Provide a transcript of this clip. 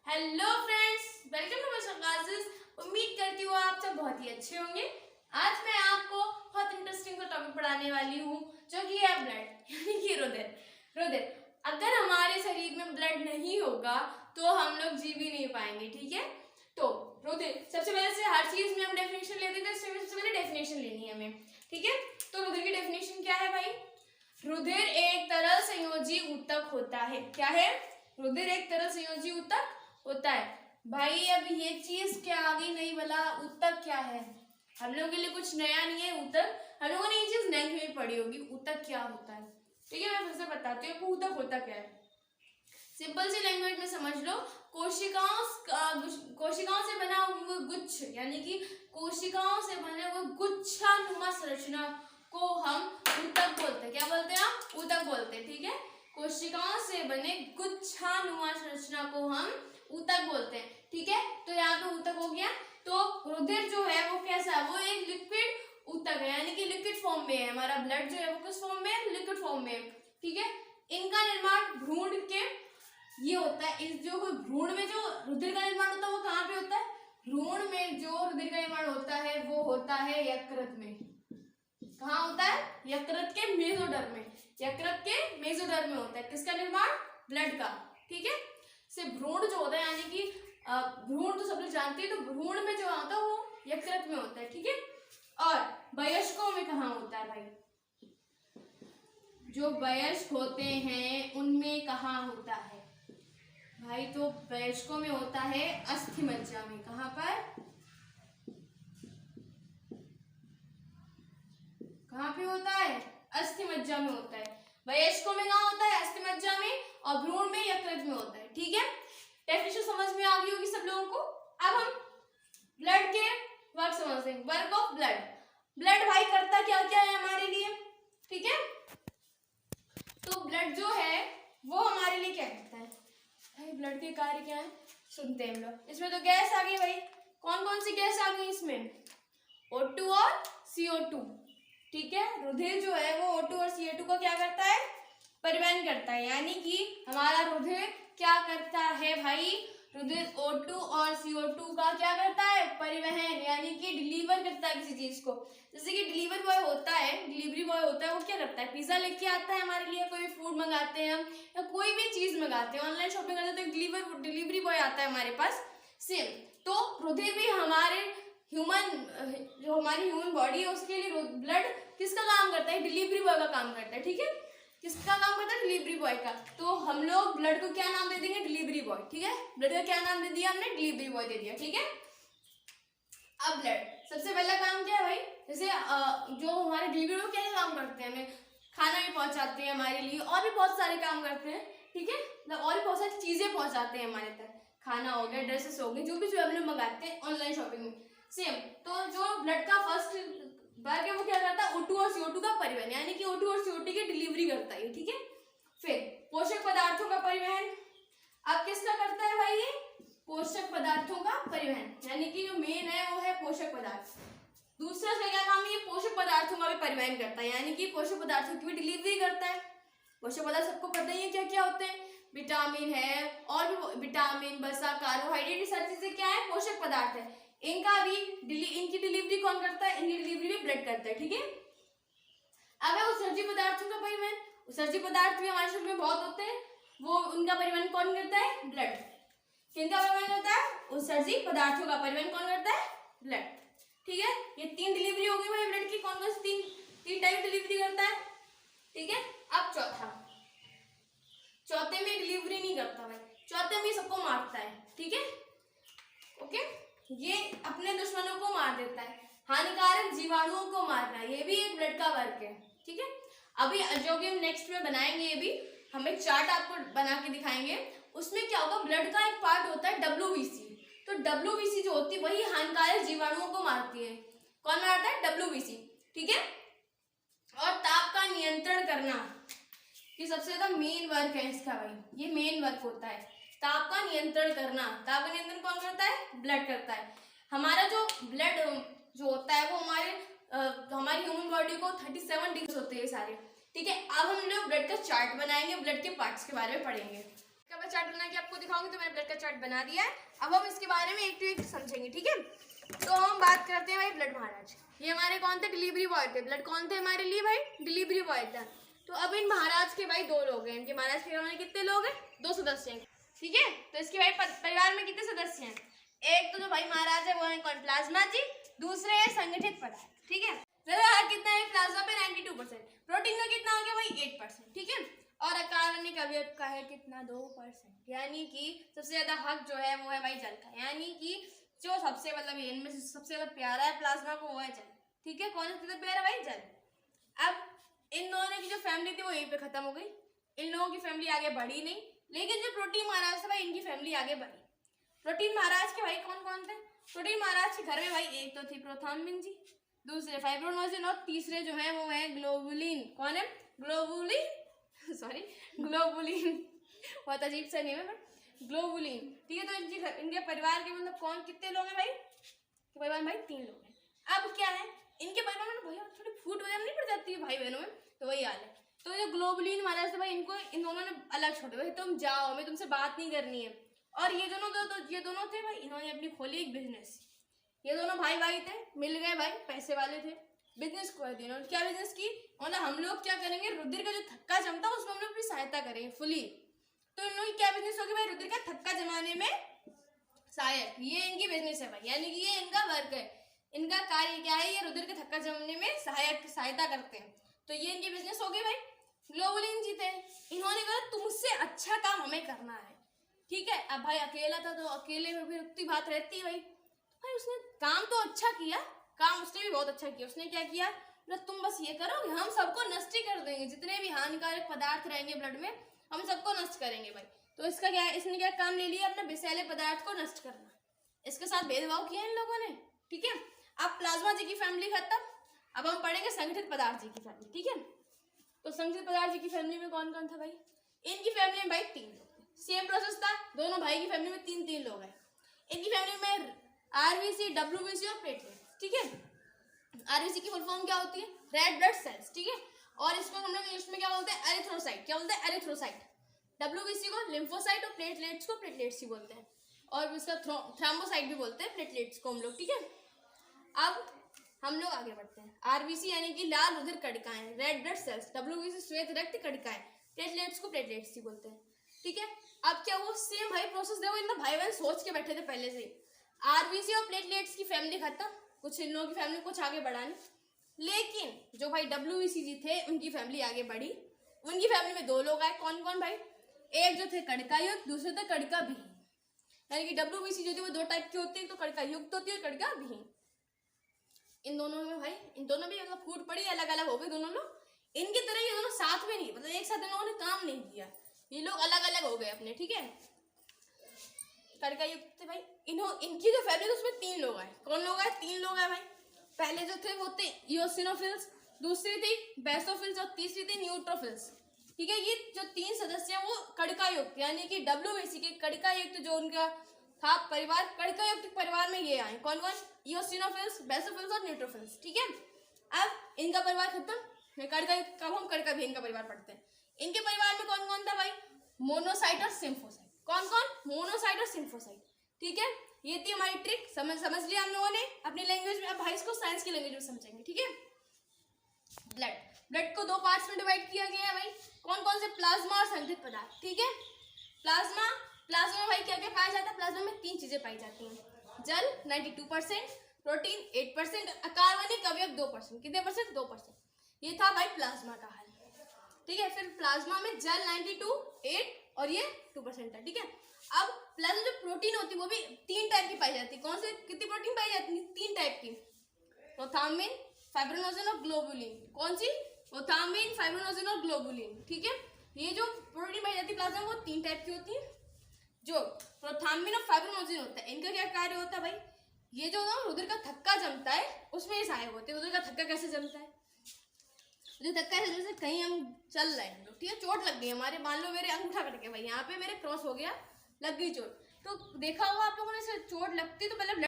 Hello friends, welcome to my classes. उम्मीद करती हूँ आप सब बहुत ही अच्छे होंगे। आज मैं आपको बहुत इंटरेस्टिंग सा टॉपिक पढ़ाने वाली हूँ जो कि है ब्लड यानी कि रुधिर। अगर हमारे शरीर में ब्लड नहीं होगा तो हम लोग जी भी नहीं पाएंगे, ठीक है। तो रुधिर सबसे पहले से हर चीज में हम डेफिनेशन लेते हैं, तो सबसे पहले डेफिनेशन लेनी है हमें, ठीक है। तो रुधिर की डेफिनेशन क्या है भाई? रुधिर एक तरल संयोजी ऊतक होता है। क्या है? रुधिर एक तरल संयोजी ऊतक होता है। भाई अब ये चीज क्या आ गई नहीं भला, ऊतक क्या है? हम लोगों के लिए कुछ नया नहीं है ऊतक, हम लोगों ने ये चीज नहीं में पढ़ी होगी। ऊतक क्या होता है, ठीक है। मैं फिर से बताती हूँ ऊतक होता क्या है। सिंपल सी लैंग्वेज में समझ लो, कोशिकाओं से बना हुआ गुच्छ यानी कि कोशिकाओं से बने हुए गुच्छानुमा संरचना को हम ऊतक बोलते हैं। क्या बोलते हैं हम? ऊतक बोलते हैं, ठीक है। कोशिकाओं से बने गुच्छानुमा संरचना को हम ऊतक बोलते हैं, ठीक है। तो यहाँ पे ऊतक हो गया। तो रुधिर जो है वो कैसा है? वो एक लिक्विड ऊतक है, यानी कि लिक्विड फॉर्म में है। हमारा ब्लड जो है वो किस फॉर्म में है? लिक्विड फॉर्म में है, ठीक है। इनका निर्माण भ्रूण के ये होता है। इस जो भ्रूण में जो रुधिर का निर्माण होता है वो कहाँ पे होता है? भ्रूण में जो रुधिर का निर्माण होता है वो होता है यकृत में। कहाँ होता है? यकृत के मेसोडर्म में। यकृत के मेसोडर्म में होता है किसका निर्माण? ब्लड का, ठीक है। से भ्रूण जो होता है यानी कि भ्रूण तो सब लोग जानते हैं, तो भ्रूण में जो होता है वो यकृत में होता है, ठीक है। और वयस्कों में कहाँ होता है भाई? जो वयस्क होते हैं उनमें कहाँ होता है भाई? तो वयस्कों में होता है अस्थि मज्जा में। कहाँ पर? कहाँ पे होता है? अस्थि मज्जा में होता है। वयस्कों में कहाँ होता है? अस्थि मज्जा में। और भ्रूण में यकृत में होता है, ठीक है। डेफिनेशन समझ में आ गई होगी सब लोगों को। अब हम ब्लड के वर्क समझते हैं। Work of blood. ब्लड भाई करता क्या क्या है हमारे लिए, ठीक है। तो ब्लड जो है वो हमारे लिए क्या करता है भाई? ब्लड के कार्य क्या है सुनते हैं हम लोग। इसमें तो गैस आ गई भाई। कौन कौन सी गैस आ गई इसमें? O2 और CO2, ठीक है। रुधिर जो है वो O2 और CO2 को क्या करता है? परिवहन करता है। यानी कि हमारा रुधिर क्या करता है भाई? रुधिर O2 और CO2 का क्या करता है? परिवहन, यानी कि डिलीवर करता है किसी चीज को। जैसे कि डिलीवरी बॉय होता है वो क्या करता है? पिज्जा लेके आता है हमारे लिए, कोई फूड मंगाते हैं हम या कोई भी चीज मंगाते हैं, ऑनलाइन शॉपिंग करते हैं तो डिलीवरी बॉय आता है हमारे पास। सेम तो रुधिर भी हमारी ह्यूमन बॉडी है उसके लिए ब्लड किसका काम करता है? डिलीवरी बॉय का काम करता है, ठीक है। किसका काम करता है? डिलीवरी बॉय का। तो हम लोग ब्लड को क्या नाम दे देंगे? डिलीवरी बॉय, ठीक है। ब्लड का क्या नाम दे दिया हमने? डिलीवरी बॉय दे दिया, ठीक है। अब ब्लड सबसे पहला काम क्या है भाई? जैसे जो हमारे डिलीवरी बॉय क्या काम करते हैं? हमें खाना भी पहुंचाते हैं हमारे लिए, और भी बहुत सारे काम करते हैं, ठीक है। मतलब और भी बहुत सारी चीजें पहुंचाते हैं हमारे तक। खाना हो गया, ड्रेसेस हो गए, जो भी हम लोग मंगाते हैं ऑनलाइन शॉपिंग में। सेम तो जो ब्लड का फर्स्ट वर्क है वो क्या करता है? O2 और CO2 का परिवहन, यानी कि O2 और CO2 की डिलीवरी करता है, ठीक है। फिर पोषक पदार्थों का परिवहन। अब किसका करता है भाई? ये पोषक पदार्थों का परिवहन, यानी कि जो मेन है वो है पोषक पदार्थ। दूसरा इसका क्या काम है? ये पोषक पदार्थों का भी परिवहन करता है, यानी कि पोषक पदार्थों की भी डिलीवरी करता है। पोषक पदार्थ सबको पता ही है क्या क्या होते हैं। विटामिन है, और भी विटामिन, वसा, कार्बोहाइड्रेट, सारी चीजें क्या है? पोषक पदार्थ है। इनकी डिलीवरी कौन करता है? इनकी डिलीवरी भी ब्लड करता है, ठीक है। अब है उत्सर्जी पदार्थों का परिवहन। उत्सर्जी पदार्थ भी हमारे शरीर में बहुत होते हैं, वो उनका परिवहन कौन करता है? ब्लड। किनका परिवहन होता है? उत्सर्जी पदार्थों का परिवहन कौन करता है? ब्लड, ठीक है। ये तीन डिलीवरी हो गई भाई ब्लड की। कौन कौन सी तीन टाइप डिलीवरी करता है, ठीक है। अब चौथे में डिलीवरी नहीं करता भाई, चौथे में सबको मारता है, ठीक है। ओके, ये अपने दुश्मनों को मार देता है, हानिकारक जीवाणुओं को मारना, ये भी एक ब्लड का वर्क है, ठीक है। अभी जो भी हम नेक्स्ट में बनाएंगे, ये भी हम एक चार्ट आपको बना के दिखाएंगे। उसमें क्या होगा? ब्लड का एक पार्ट होता है WBC। तो WBC जो होती है वही हानिकारक जीवाणुओं को मारती है। कौन मारता है? WBC, ठीक है। और ताप का नियंत्रण करना, ये सबसे ज्यादा मेन वर्क है इसका भाई। ये मेन वर्क होता है ताप का नियंत्रण करना। ताप का नियंत्रण कौन करता है? ब्लड करता है। हमारा जो ब्लड जो होता है वो हमारी ह्यूमन बॉडी को 37 डिग्री होते हैं सारे, ठीक है। अब हम लोग ब्लड का चार्ट बनाएंगे, ब्लड के पार्ट्स के बारे में पढ़ेंगे। का चार्ट बना के आपको दिखाऊंगी, तो मैंने ब्लड का चार्ट बना दिया है। अब हम इसके बारे में एक टू एक समझेंगे, ठीक है। तो हम बात करते हैं भाई ब्लड महाराज। ये हमारे कौन थे? डिलीवरी बॉय थे। ब्लड कौन थे हमारे लिए भाई? डिलीवरी बॉय था। तो अब इन महाराज के भाई दो लोग हैं। इनके महाराज के घर में कितने लोग हैं? 2 सदस्य हैं, ठीक है। तो इसके भाई परिवार में कितने सदस्य हैं? एक तो जो भाई महाराज है वो है कौन? प्लाज्मा जी। दूसरे है संगठित पदार्थ, ठीक है। कितना है प्लाज्मा पे? 92%। प्रोटीन का कितना हो गया भाई? 8%, ठीक है। और अकार्बनिक अवयव का है कितना? 2%। यानी कि सबसे ज्यादा हक जो है वो है भाई जल का। यानी कि जो सबसे मतलब इनमें से सबसे ज्यादा प्यारा है प्लाज्मा को, वो है जल, ठीक है। कौन सबसे प्यारा भाई? जल। अब इन दोनों की जो फैमिली थी वो यहीं पे खत्म हो गई। इन लोगों की फैमिली आगे बढ़ी नहीं, लेकिन जो प्रोटीन महाराज थे भाई इनकी फैमिली आगे बढ़ी। प्रोटीन महाराज के भाई कौन कौन थे? प्रोटीन महाराज के घर में भाई एक तो थी प्रोथाम्बिन जी, दूसरे फाइब्रोनोजिन, और तीसरे जो है वो है ग्लोबुलिन। कौन है? ग्लोबुलिन, सॉरी ग्लोबुलिन, बहुत अजीब सा नेम है बट ग्लोबुलिन, ठीक है। तो इनके परिवार के मतलब कौन कितने लोग हैं भाई? के परिवार में भाई 3 लोग हैं। अब क्या है इनके परिवार में भैया थोड़ी फूट वगैरह नहीं पड़ जाती है भाई बहनों में, तो वही हाल है। तो जो ग्लोबुलिन महाराज थे भाई इनको इन दोनों ने अलग छोड़े, भाई तुम जाओ, हमें तुमसे बात नहीं करनी है। और ये दोनों थे भाई, इन्होंने अपनी खोली एक बिजनेस। ये दोनों भाई थे, मिल गए भाई, पैसे वाले थे, बिजनेस खोल दिया इन्होंने। क्या बिजनेस की? मतलब हम लोग क्या करेंगे, रुधिर का जो थक्का जमता है उसमें हम लोग अपनी सहायता करेंगे फुली। तो इन लोगों की क्या बिजनेस होगी भाई? रुधिर का थक्का जमाने में सहायक, ये इनकी बिजनेस है भाई। यानी कि ये इनका वर्क है, इनका कार्य क्या है? ये रुधिर के थक्का जमाने में सहायता करते हैं। तो ये इनकी बिजनेस हो गई भाई। ग्लोबुलिन जी थे, इन्होंने कहा तुमसे अच्छा काम हमें करना है, ठीक है। अब भाई अकेला था तो अकेले में भी उतनी बात रहती है भाई। भाई उसने काम तो अच्छा किया, काम उसने भी बहुत अच्छा किया। उसने क्या किया? तुम बस ये करो, हम सबको नष्ट ही कर देंगे, जितने भी हानिकारक पदार्थ रहेंगे ब्लड में हम सबको नष्ट करेंगे भाई। तो इसका क्या है? इसने क्या काम ले लिया? अपने विषैले पदार्थ को नष्ट करना। इसके साथ भेदभाव किया इन लोगों ने, ठीक है। अब प्लाज्मा जी की फैमिली खत्म, अब हम पढ़ेंगे संगठित पदार्थ जी की फैमिली, ठीक है। तो संगठित पदार्थ जी की फैमिली में कौन कौन था भाई? इनकी फैमिली में भाई 3 लोग, सेम प्रोसेस था, दोनों भाई की फैमिली में 3 लोग हैं। इनकी फैमिली में आरबीसी, डब्ल्यूबीसी और प्लेटलेट्स, ठीक है। आरबीसी की फुल फॉर्म क्या होती है? रेड ब्लड सेल्स, ठीक है। और इसको हम लोग इंग्लिश में क्या बोलते हैं? एरिथ्रोसाइट। क्या बोलते हैं? एरिथ्रोसाइट। डब्ल्यूबीसी को लिम्फोसाइट और प्लेटलेट्स को प्लेटलेट्स ही बोलते हैं, और इसका थ्रोम्बोसाइट भी बोलते हैं प्लेटलेट्स को हम लोग, ठीक है। अब हम लोग आगे बढ़ते हैं। आरबीसी यानी कि लाल रुधिर कणिकाएं, रेड ब्लड सेल्स, डब्ल्यूबीसी श्वेत रक्त कणिकाएं, प्लेटलेट्स को प्लेटलेट्स ही बोलते हैं, ठीक है। अब क्या वो सेम भाई प्रोसेस देखो, इन भाई बहन सोच के बैठे थे पहले से ही। आरबीसी और प्लेटलेट्स की फैमिली खत्म, कुछ इन लोगों की फैमिली कुछ आगे बढ़ानी, लेकिन जो भाई डब्ल्यूबीसी जी थे उनकी फैमिली आगे बढ़ी। उनकी फैमिली में 2 लोग आए, कौन कौन भाई? एक जो थे कणिका युक्त, दूसरे थे कणिका विहीन। यानी कि डब्ल्यूबीसी जो थी वो 2 टाइप की होती है, तो कणिका युक्त होती है, कणिका विहीन। इन दोनों में भाई इन दोनों भी मतलब फूट पड़ी, अलग अलग हो गए दोनों लोग। इनकी तरह ये दोनों साथ में नहीं, मतलब एक साथ इन लोगों ने काम नहीं किया, ये लोग अलग अलग हो गए अपने, ठीक है। कणिका युक्त थे भाई, इनकी जो फैमिली थी उसमें 3 लोग आए। कौन लोग आए? 3 लोग आए भाई। पहले जो थे वो थे इओसिनोफिल्स, दूसरी थी बेसोफिल्स और तीसरी थी न्यूट्रोफिल्स, ठीक है। ये जो 3 सदस्य हैं वो कणिका युक्त यानी कि डब्ल्यूबीसी के कणिका युक्त जो उनका था परिवार, कणिका युक्त परिवार में ये आए। कौन कौन? इओसिनोफिल्स, बेसोफिल्स और न्यूट्रोफिल्स, ठीक है। अब इनका परिवार खत्म, कणिका युक्त का हम कणिका विहीन का परिवार पढ़ते हैं। इनके परिवार में कौन कौन था भाई? मोनोसाइट और सिम्फोसाइट। कौन कौन? मोनोसाइट और सिम्फोसाइट, ठीक है। ये थी हमारी ट्रिक, समझ लिया हम लोगों ने अपनी लैंग्वेज में। अब भाई इसको साइंस की लैंग्वेज में समझेंगे, ठीक है। ब्लड को 2 पार्ट्स में डिवाइड किया गया है भाई। कौन कौन से? प्लाज्मा और संगठित पदार्थ, ठीक है। प्लाज्मा में भाई क्या क्या पाया जाता है? प्लाज्मा में 3 चीजें पाई जाती हैं, जल 92%, प्रोटीन 8%, अकार्बनिक अवयव 2%। कितने परसेंट? 2%। ये था भाई प्लाज्मा का हाल, ठीक है। फिर प्लाज्मा में जल 92, 8 और ये 2% था, ठीक है। अब प्लाज्मा जो प्रोटीन होती है वो भी 3 टाइप की पाई जाती है। कौन से? कितनी प्रोटीन पाई जाती है? 3 टाइप की, प्रोथाम्बिन, फाइब्रोनोजिन और ग्लोबुलिन। कौन सी? प्रोथाम्बिन, फाइब्रोनोजिन और ग्लोबुलिन, ठीक है। ये जो प्रोटीन पाई जाती है प्लाज्मा में वो 3 टाइप की होती है। जो प्रोथाम्बिन और फाइब्रोनोजिन होता है इनका क्या कार्य होता है भाई? ये जो रुधिर का थक्का जमता है उसमें सहायक होते हैं। रुधिर का थक्का कैसे जमता है? जो धक्का है जैसे कहीं हम चल रहे हैं, ठीक है, चोट लग गई हमारे, मान लो मेरे अंगूठा कट गया भाई, यहाँ पे मेरे क्रॉस हो गया, लग गई चोट, तो देखा होगा आप लोगों ने, चोट लगती तो पहले